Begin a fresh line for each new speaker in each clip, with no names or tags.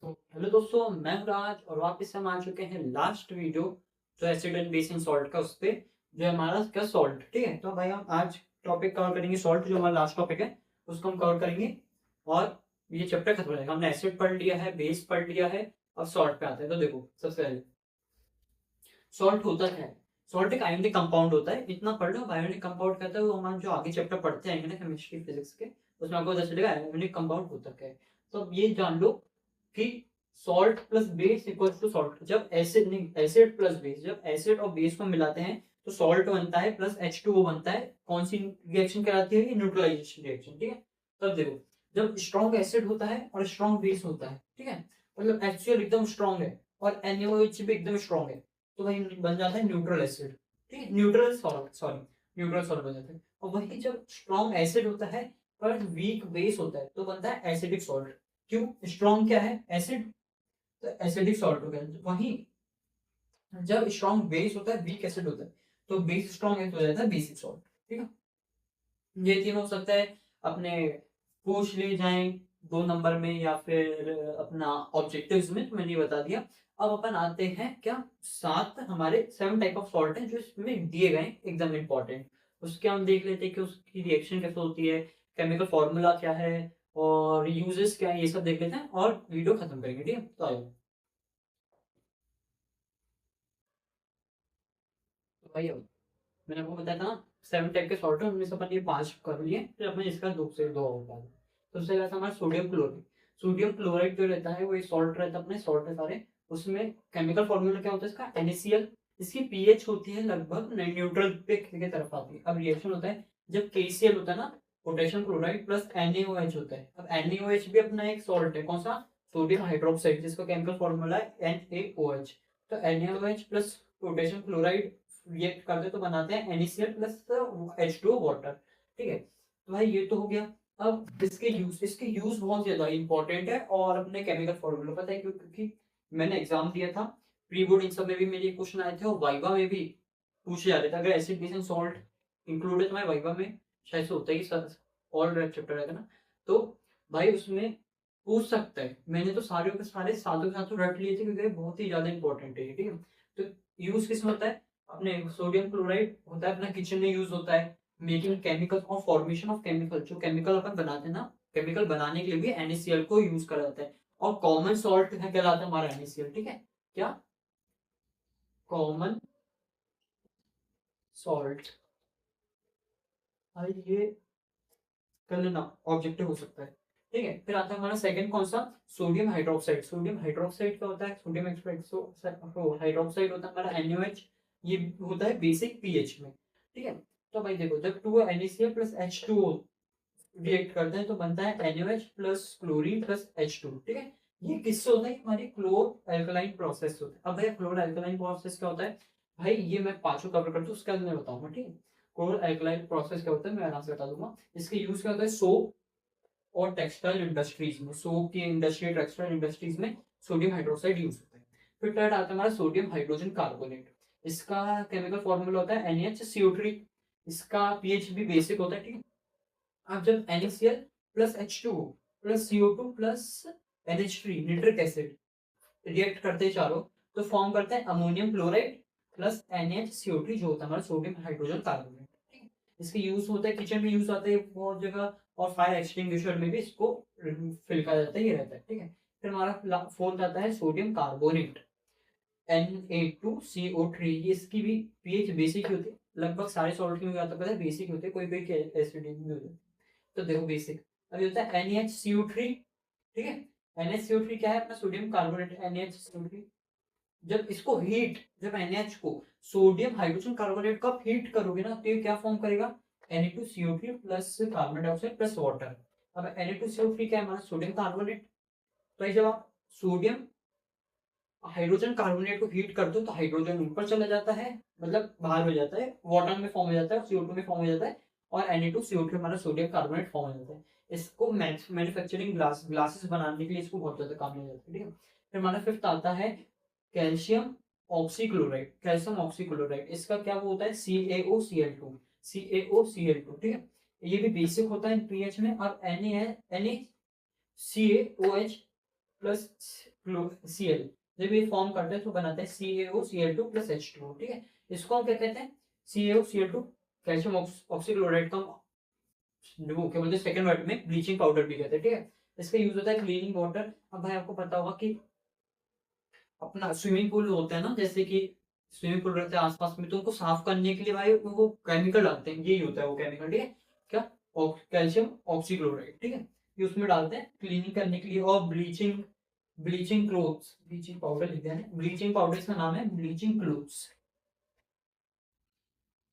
तो हेलो दोस्तों, मैं हूं राज और वापस हम आ चुके हैं लास्ट वीडियो जो acid and base in salt का, उस पे जो हमारा क्या सॉल्ट। ठीक है, तो भाई हम आज टॉपिक कवर करेंगे सॉल्ट, जो हमारा लास्ट टॉपिक है उसको हम कवर करेंगे और ये चैप्टर खत्म हो जाएगा। हमने एसिड पढ़ लिया है, बेस पढ़ लिया है, अब सॉल्ट पे आते हैं। तो देखो, सबसे पहले सॉल्ट होता है, सॉल्ट एक आयोनिक कंपाउंड होता है। इतना पढ़ लो, आयोनिक कंपाउंड कहता है वो हम जो आगे चैप्टर पढ़ते आएंगे ना केमिस्ट्री फिजिक्स के, उसमें आपको पता चलेगा आयोनिक कंपाउंड होता क्या है। तो अब ये जान लो कि salt plus base equals to salt. जब एसिड नहीं, एसिड प्लस बेस, जब एसिड और बेस को मिलाते हैं तो सॉल्ट बनता है प्लस H2O बनता है। कौन सी रिएक्शन कहलाती है? Neutralisation reaction. ठीक है, तब देखो, जब स्ट्रॉन्ग एसिड होता है और स्ट्रॉन्ग बेस होता है, ठीक है, मतलब HCl एकदम स्ट्रॉन्ग है और NaOH भी एकदम स्ट्रॉन्ग है, तो वही बन जाता है न्यूट्रल एसिड। ठीक है, neutral salt, sorry, neutral salt बन जाता है। और वही जब स्ट्रॉन्ग एसिड होता है पर वीक बेस होता है तो बनता है एसिडिक सॉल्ट। क्यों? स्ट्रॉन्ग क्या है? एसिड, तो एसिडिक सॉल्ट हो गया। वहीं जब स्ट्रॉन्ग बेस होता है, वीक एसिड होता है, तो बेस स्ट्रॉन्ग है तो हो जाता है बेसिक सॉल्ट। ठीक है, ये तीन हो सकता है अपने पूछ लिए जाएं 2 नंबर में या फिर अपना ऑब्जेक्टिव्स में, तो मैंने ये बता दिया। अब अपन आते हैं क्या, 7 टाइप ऑफ सॉल्ट हैं जो इसमें दिए गए हैं, एकदम इंपॉर्टेंट। उसके हम देख लेते हैं कि उसकी रिएक्शन कैसे होती है, केमिकल फॉर्मूला क्या है और यूजेस क्या है, ये सब देख लेते हैं और वीडियो खत्म करेंगे। ठीक है, तो आइए। तो भाई अब मैंने आपको बताया था ना, 7 टाइप के सॉल्ट है, उनमें से अपन ये 5 कर लिए, फिर अपन इसका दो से दो होगा। तो उससे रहता है हमारा सोडियम क्लोराइड। सोडियम क्लोराइड जो रहता है वो एक सॉल्ट रहता है, अपने सॉल्ट है सारे। उसमें केमिकल फॉर्मूला क्या होता है इसका? NaCl। इसकी पीएच होती है लगभग न्यूट्रल पे की तरफ आती है। अब रिएक्शन होता है जब KCl होता है ना, पोटेशियम क्लोराइड प्लस NaOH होता है। अब NaOH भी अपना एक सॉल्ट है, कौन सा? सोडियम हाइड्रोक्साइड, जिसका केमिकल फॉर्मूला है NaOH। तो NaOH plus potassium chloride react करते तो बनाते हैं NaCl प्लस H2O वाटर। ठीक है, तो भाई ये तो हो गया। अब इसके यूज बहुत ज्यादा इंपॉर्टेंट है और अपने केमिकल फॉर्मूला पता है क्यों? क्योंकि मैंने एग्जाम दिया था, प्री बोर्ड इन सब में भी मेरे क्वेश्चन आए थे और वाइवा में भी पूछे जा रहे थे। अगर acid base and salt include है तुम्हारे वाइवा में, शायद से होता ही सर, ऑल रेड चैप्टर है ना, तो भाई उसमें पूछ सकता है। मैंने तो सारे के सारे सातों के सातों रट लिए थे क्योंकि बहुत ही ज्यादा इंपॉर्टेंट है। ठीक है, तो यूज किसमें होता है? अपने सोडियम क्लोराइड होता है, अपना किचन में यूज होता है, मेकिंग केमिकल और फॉर्मेशन ऑफ केमिकल। जो केमिकल अपन बनाते हैं ना, केमिकल बनाने के लिए भी NaCl को यूज करा जाता है। और कॉमन सॉल्ट है कहलाता है हमारा NaCl। ठीक है, क्या? Common salt. भाई ये कर लेना, ऑब्जेक्टिव हो सकता है। ठीक है, फिर आता है हमारा सेकंड कौन सा? Sodium hydroxide. सोडियम हाइड्रोक्साइड क्या होता है? सोडियम हाइड्रोक्साइड होता है हमारा NaOH। ये होता है बेसिक पीएच में। ठीक है, तो भाई देखो, जब 2NaCl प्लस H2O रिएक्ट करते हैं तो बनता है NaOH plus chlorine plus H2। ठीक है, ये किससे होता है? हमारी क्लोर एल्कलाइन प्रोसेस होता है। अब भैया क्लोर एल्कलाइन प्रोसेस क्या होता है? भाई ये मैं पांचों कवर करता हूँ, उसके बाद मैं बताऊंगा। ठीक है, क्लोर एल्कलाइन प्रोसेस क्या होता है मैं आराम से बता दूंगा। इसके यूज क्या होता है? सोप और टेक्सटाइल इंडस्ट्रीज में, सोप की इंडस्ट्री, टेक्सटाइल इंडस्ट्रीज में सोडियम हाइड्रोक्साइड यूज होता है। फिर थर्ड आता है हमारा सोडियम हाइड्रोजन कार्बोनेट। इसका केमिकल फॉर्मूला होता है NaHCO3। इसका पीएच भी बेसिक होता है। ठीक है, अब जब NaCl plus H2O plus CO2 plus NH3 nitric acid react करते हैं चारों, तो फॉर्म करते हैं अमोनियम क्लोराइड प्लस NaCO3, जो होता है हमारा सोडियम हाइड्रोजन कार्बोनेट। ठीक है, इसके यूज होता है किचन में, यूज आता है बहुत जगह, और फायर एक्सटिंग्विशर में भी इसको फिल किया जाता है, ये रहता है। ठीक है, फिर हमारा फोर्थ आता है सोडियम कार्बोनेट Na2CO3। ये इसकी भी पीएच बेसिक ही होती है, लगभग सारे सॉल्ट की आता है बेसिक होते हैं, कोई कोई एसिड भी होते हैं। तो देखो बेसिक अभी होता है NaHCO3। ठीक है, NaHCO3 क्या है? अपना सोडियम कार्बोनेट NaHCO3। जब इसको हीट, जब NaH को सोडियम हाइड्रोजन कार्बोनेट को आप हीट करोगे ना, तो ये क्या फॉर्म करेगा? Na2CO3 plus carbon dioxide plus water. अब Na2CO3 क्या है? हमारा सोडियम कार्बोनेट। तो जब आप सोडियम हाइड्रोजन कार्बोनेट को हीट कर दो तो हाइड्रोजन ऊपर चला जाता है, मतलब बाहर हो जाता है, वाटर में फॉर्म हो जाता है, CO2 में फॉर्म हो जाता है, और Na2CO3 हमारा सोडियम कार्बोनेट फॉर्म हो जाता है। इसको मैन्युफैक्चरिंग ग्लासेस बनाने के लिए इसको बहुत ज्यादा काम लिया जाता है। ठीक है, फिर हमारा फिफ्थ आता है कैल्शियम ऑक्सीक्लोराइड। कैल्शियम ऑक्सीक्लोराइड इसका क्या वो होता है? CaOCl2। CaOCl2। ठीक है, ये भी बेसिक होता है पीएच में। अब Na है NaCaOH प्लस Cl, जब ये फॉर्म करते हैं तो बनाते हैं CaOCl2 प्लस H2O, ठीक है। इसको हम क्या कहते हैं, CaOCl2 कैल्शियम ऑक्सीक्लोराइड का वो क्या बोलते हैं सेकंड वर्ड में ब्लीचिंग पाउडर भी कहते हैं, ठीक है। इसका यूज होता है क्लीनिंग वाटर। अब भाई आपको पता होगा कि अपना स्विमिंग पूल होता है ना, जैसे कि स्विमिंग पूल रहते हैं आसपास में, तो उनको साफ करने के लिए भाई वो केमिकल डालते हैं, यही होता है वो केमिकल, ठीक है। क्या, कैल्शियम ऑक्सीक्लोराइड, ठीक है। ये उसमें डालते हैं क्लीनिंग करने के लिए। और bleaching, bleaching clothes, bleaching powder लिखते हैं, ब्लीचिंग पाउडर का नाम है ब्लीचिंग क्लोथ्स,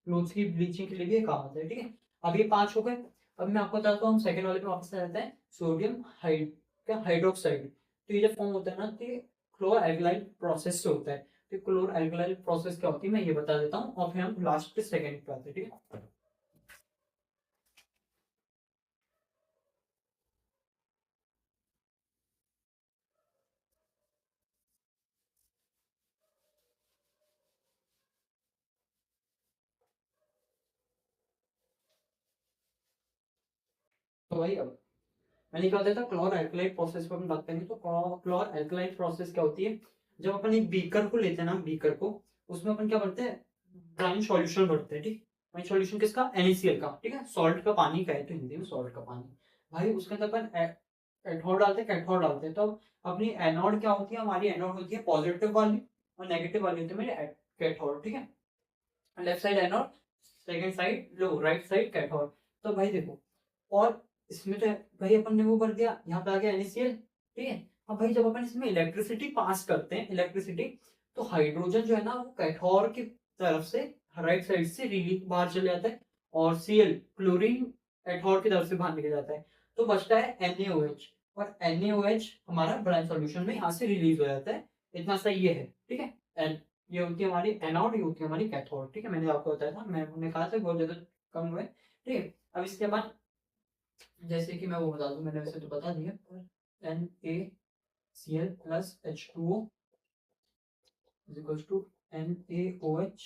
क्लोथ्स की ब्लीचिंग के लिए भी काम आता है, ठीक है। अब ये 5 हो गए। अब मैं आपको बताता हूँ, हम सेकंड वाले पे वापस आ जाते हैं, सोडियम हाइड्रोक्साइड। तो ये जब फॉर्म होता है ना, तो ये क्लोर एल्कलाइन प्रोसेस से होता है। तो क्लोर एल्कलाइन प्रोसेस क्या होती है मैं ये बता देता हूँ, और फिर हम लास्ट पे सेकंड पे आते हैं, ठीक है। तो भाई अब मैंने क्या बताया था, क्लोर एल्कलाइन प्रोसेस पर अपन बात करेंगे। तो क्लोर एल्कलाइन प्रोसेस क्या होती है, जब अपन एक बीकर को लेते हैं ना, बीकर को, उसमें अपन क्या करते हैं, ब्राउन सॉल्यूशन भरते हैं, ठीक। ब्राउन सॉल्यूशन किसका, NaCl का, ठीक है, सॉल्ट का पानी का है, तो हिंदी में सॉल्ट का पानी। भाई उसके अंदर अपन एथोड डालते हैं, कैथोड डालते हैं। तो अपनी एनोड क्या होती है, हमारी एनोड होती है पॉजिटिव वाली, और नेगेटिव वाली होती है मेरी कैथोड, ठीक है। Left side anode, second side लो, राइट साइड कैथोड। तो भाई देखो, और इसमें तो भाई अपन ने वो कर दिया, यहाँ पे आ गया NaCl, ठीक है। अब भाई जब अपन इसमें इलेक्ट्रिसिटी पास करते हैं, इलेक्ट्रिसिटी, तो हाइड्रोजन जो है ना वो कैथोड की तरफ से, राइट साइड से रिलीज बाहर चले जाता है, और Cl क्लोरीन एथोड की तरफ से बाहर निकल जाता है। तो बचता है NaOH, और NaOH हमारा ब्राउन सॉल्यूशन में यहाँ से रिलीज हो जाता है। इतना सा ये है, ठीक है। ये होती है हमारी एनोड, ये होती है हमारी कैथोड, ठीक है। मैंने आपको बताया था, मैंने कहा था बहुत ज्यादा कम हुए, ठीक है। अब इसके बाद जैसे कि मैं वो बता दूं, मैंने वैसे तो बता दिया, पर NaCl plus H2O is equals to NaOH,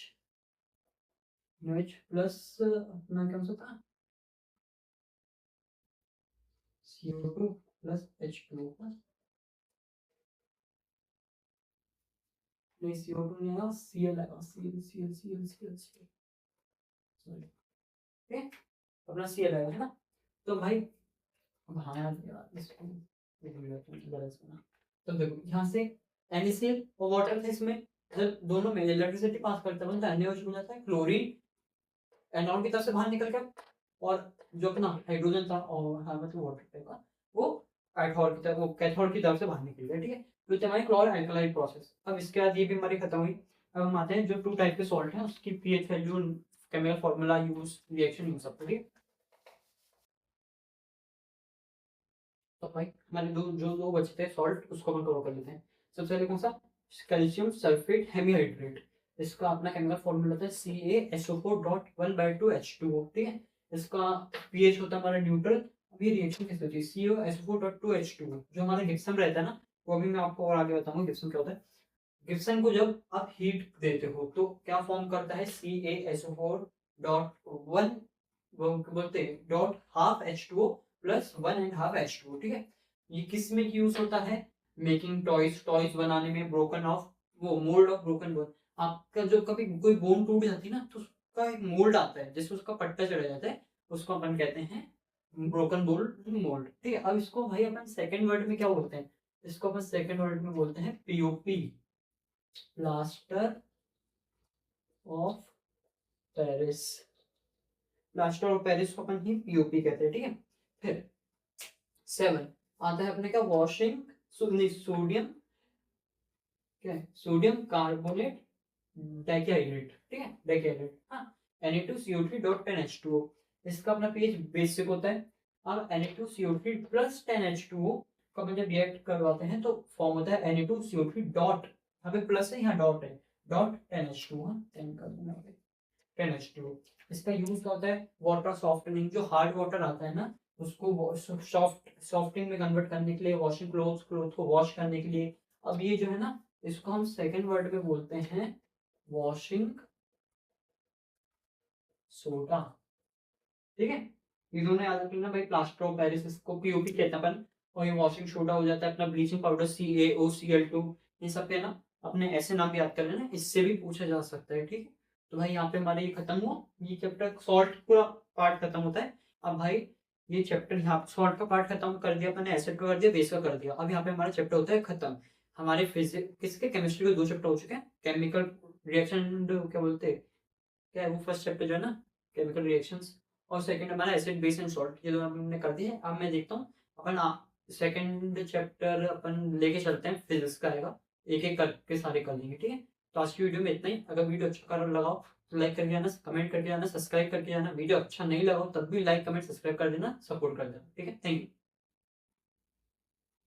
NaOH plus अपना क्या हो सकता है, CO2 प्लस H2O प्लस, नहीं CO2 नहीं आएगा, Cl आएगा, Cl, सॉरी, ठीक है, अपना Cl आएगा, है ना। तो भाई अब हाँ यार इसको एक मिनट में बैलेंस करना। तो देखो यहाँ से NaCl और वाटर थे इसमें, जब दोनों में इलेक्ट्रिसिटी पास करता है तो NaOH बन जाता है, क्लोरीन एनोड की तरफ से बाहर निकल गया, और जो अपना हाइड्रोजन था, और हाँ मतलब वाटर टाइप का, वो एथोड की तरफ, वो कैथोड की तरफ से बाहर निकल गया, ठीक है। तो ये हमारी क्लोर एल्कलाइन प्रोसेस। अब इसके बाद ये भी हमारी खत्म हुई। अब हम आते हैं जो 2 टाइप के सॉल्ट हैं उसकी pH value, chemical formula use, reaction use सब, ठीक है। तो भाई हमारे दो बचते हैं सॉल्ट, उसको हम कवर कर लेते हैं। सबसे पहले कौन सा, कैल्शियम सल्फेट हेमीहाइड्रेट। इसका अपना केमिकल फॉर्मूला होता है CaSO4.1/2H2O, ठीक है। इसका पीएच होता है हमारा न्यूट्रल। अब ये रिएक्शन कैसे होती है, CaSO4.2H2O, जो हमारा जिप्सम रहता है ना, वो अभी मैं आपको और आगे बताऊंगा जिप्सम क्या होता है। गिब्सन को जब आप हीट देते हो तो क्या फॉर्म करता है, CaSO4.1, वो बोलते हैं dot half H2O plus 1.5 H2O, ठीक है। ये किस में यूज होता है, मेकिंग टॉयज, टॉयज बनाने में, ब्रोकन ऑफ, वो मोल्ड ऑफ ब्रोकन बोन। आपका जो कभी कोई बोन टूट जाती है ना, तो उसका एक मोल्ड आता है, जिससे उसका पट्टा चढ़ा जाता है, उसको अपन कहते हैं ब्रोकन बोन मोल्ड, ठीक है। अब इसको भाई अपन सेकंड वर्ड में क्या बोलते हैं, इसको अपन सेकंड वर्ड में बोलते हैं POP, plaster of Paris. Plaster of Paris को अपन ही POP कहते हैं, ठीक है। फिर 7 आता है अपने का वॉशिंग, सोडियम, क्या है, सोडियम कार्बोनेट डाइहाइड्रेट, ठीक है, डाइहाइड्रेट, हाँ, Na2CO3.10H2O। इसका अपना पीएच बेसिक होता है। अब Na2CO3 प्लस 10H2O को अपन जब रिएक्ट करवाते हैं तो फॉर्म होता है Na2CO3 डॉट, यहाँ पे प्लस है, यहाँ डॉट है, डॉट 10H2O, हाँ 10 कर देना, 10H2O। इसका यूज क्या होता है, वाटर सॉफ्टनिंग, जो हार्ड वाटर आता है ना उसको सॉफ्टिंग में कन्वर्ट करने के लिए, वॉशिंग क्लोथ, क्लोथ को वॉश करने के लिए। अब ये जो है ना, इसको हम सेकेंड वर्ड में बोलते हैं वॉशिंग सोडा, ठीक है। ये दोनों याद रखना भाई, प्लास्टर ऑफ पेरिस इसको POP कहते हैं अपन, और ये वॉशिंग सोडा हो जाता है अपना, ब्लीचिंग पाउडर CaOCl2, इन सब पे ना अपने ऐसे नाम याद कर लेना, इससे भी पूछा जा सकता है, ठीक है। तो भाई यहाँ पे हमारा ये खत्म हुआ, ये चैप्टर सॉल्ट पूरा पार्ट खत्म होता है। अब भाई ये चैप्टर यहाँ सॉल्ट का पार्ट खत्म कर दिया अपने, एसिड का कर दिया, बेस का कर दिया। अब यहाँ पे हमारा चैप्टर होता है खत्म। हमारे फिजिक्स के केमिस्ट्री के 2 चैप्टर हो चुके हैं, केमिकल रिएक्शन क्या बोलते हैं, क्या है वो फर्स्ट चैप्टर जो है ना, केमिकल रिएक्शंस, और सेकंड हमारा एसिड बेस एंड सॉल्ट, ये दोनों हमने कर दिए। अब मैं देखता हूँ अपन सेकंड चैप्टर अपन लेके चलते हैं, फिजिक्स का आएगा, एक एक करके सारे कर लेंगे, ठीक है। तो आज की वीडियो में इतना ही। अगर वीडियो अच्छा कर लगाओ तो लाइक करके जाना, कमेंट करके जाना, सब्सक्राइब करके जाना। वीडियो अच्छा नहीं लगाओ तब भी लाइक कमेंट सब्सक्राइब कर देना, सपोर्ट कर देना, ठीक है। Thank you.